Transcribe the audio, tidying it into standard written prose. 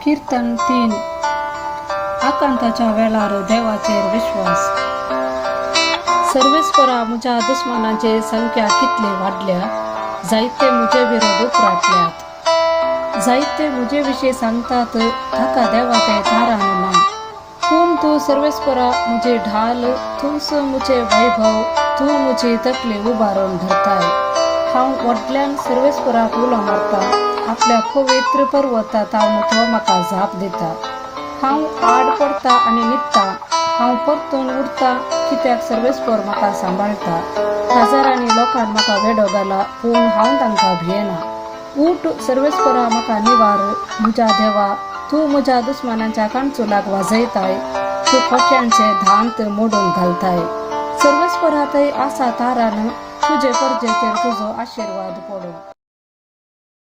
कीर्तन 3 आकांताच्या वेळार देवाचेर विश्वास। सर्वेस्परा मुझ्या दुश्मनांचे संख्या कितले वाढल्या, जायते मुझे विरोध उपराटल्यात। जायते मुझे विषयी सांगतात, थाका देवा ते तारण ना। पूण तू सर्वेस्परा मुझे ढाल, तूच मुझे वैभव, तू मुझी तकली उबारून धरताय। हांव वडल्यान सर्वेस्पराक उलो मारता, आपल्या पवित्र पर्वतात हांव तो म्हाका झाप दिता। हांव आड पडता आनी न्हिदता, हांव परतून उरता, कित्याक सर्वेस्पर म्हाका सांबाळटा। हजारांनी लोकांक म्हाका वेडो घाला, पूण हांव तांकां भियेना। उठ सर्वेस्परा म्हाका निवार, म्हज्या देवा, तू म्हज्या दुश्मनांच्या काणचुलाक वाजयताय, तू खोट्यांचे धांत मोडून घालताय। सर्वेस्परा थंय आसा तारान, तुजे परजेचेर तुजो आशिर्वाद पडो।